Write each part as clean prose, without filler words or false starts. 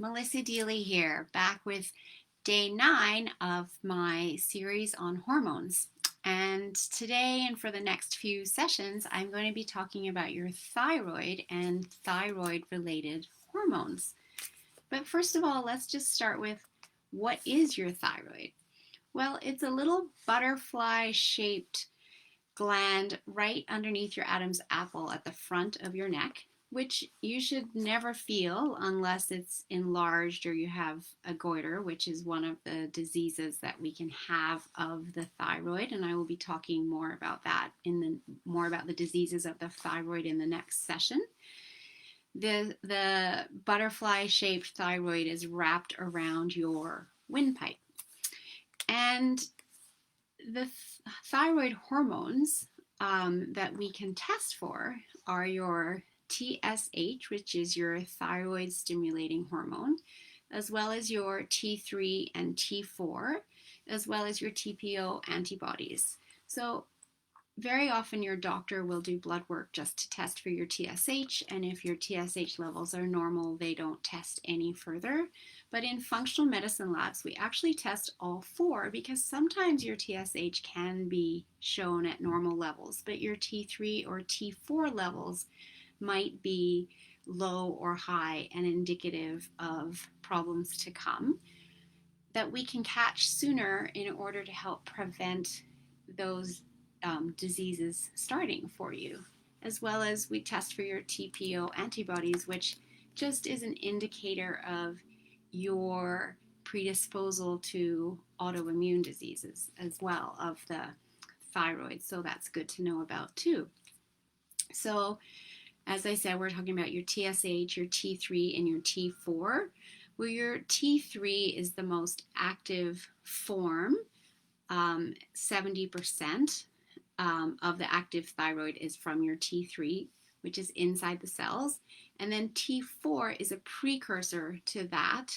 Melissa Deely here, back with day 9 of my series on hormones. And today and for the next few sessions, I'm going to be talking about your thyroid and thyroid related hormones. But first of all, let's just start with, what is your thyroid? Well, it's a little butterfly shaped gland right underneath your Adam's apple at the front of your neck, which you should never feel unless it's enlarged or you have a goiter, which is one of the diseases that we can have of the thyroid. And I will be talking more about that more about the diseases of the thyroid in the next session. The butterfly-shaped thyroid is wrapped around your windpipe. And the thyroid hormones that we can test for are your TSH, which is your thyroid stimulating hormone, as well as your T3 and T4, as well as your TPO antibodies. So very often your doctor will do blood work just to test for your TSH, and if your TSH levels are normal, they don't test any further. But in functional medicine labs, we actually test all four because sometimes your TSH can be shown at normal levels, but your T3 or T4 levels might be low or high and indicative of problems to come that we can catch sooner in order to help prevent those diseases starting for you. As well as we test for your TPO antibodies, which just is an indicator of your predisposal to autoimmune diseases as well of the thyroid. So that's good to know about too. So as I said, we're talking about your TSH, your T3, and your T4, where your T3 is the most active form. 70% of the active thyroid is from your T3, which is inside the cells. And then T4 is a precursor to that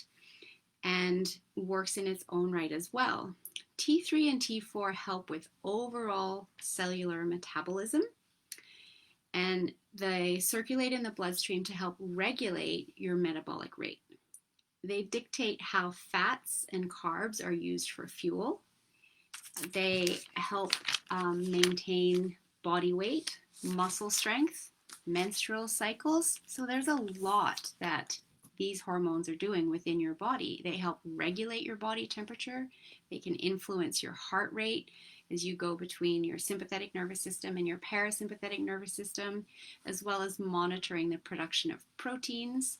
and works in its own right as well. T3 and T4 help with overall cellular metabolism, and they circulate in the bloodstream to help regulate your metabolic rate. They dictate how fats and carbs are used for fuel. They help maintain body weight, muscle strength, menstrual cycles. So there's a lot that these hormones are doing within your body. They help regulate your body temperature. They can influence your heart rate as you go between your sympathetic nervous system and your parasympathetic nervous system, as well as monitoring the production of proteins.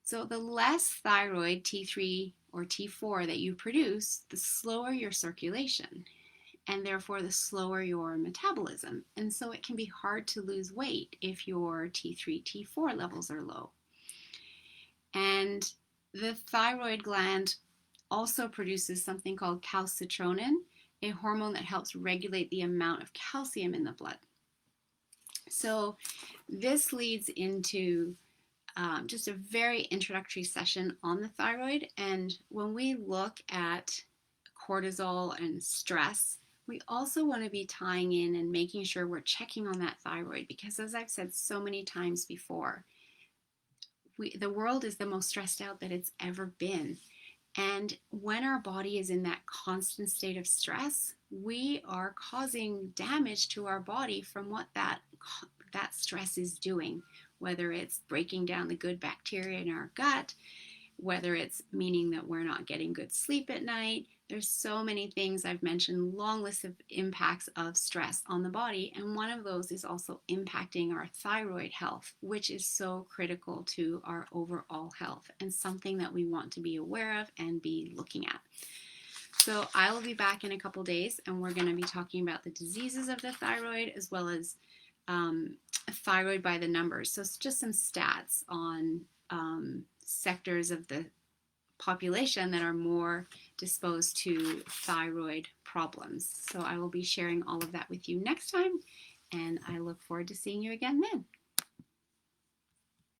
So the less thyroid, T3 or T4, that you produce, the slower your circulation, and therefore the slower your metabolism. And so it can be hard to lose weight if your T3, T4 levels are low. And the thyroid gland also produces something called calcitronin, a hormone that helps regulate the amount of calcium in the blood. So this leads into just a very introductory session on the thyroid. And when we look at cortisol and stress, we also want to be tying in and making sure we're checking on that thyroid, because as I've said so many times before, the world is the most stressed out that it's ever been. And when our body is in that constant state of stress, we are causing damage to our body from what that stress is doing, whether it's breaking down the good bacteria in our gut, whether it's meaning that we're not getting good sleep at night. There's so many things I've mentioned, long list of impacts of stress on the body, and one of those is also impacting our thyroid health, which is so critical to our overall health and something that we want to be aware of and be looking at. So I will be back in a couple days, and we're going to be talking about the diseases of the thyroid as well as thyroid by the numbers. So it's just some stats on sectors of the population that are more disposed to thyroid problems. So I will be sharing all of that with you next time, and I look forward to seeing you again then.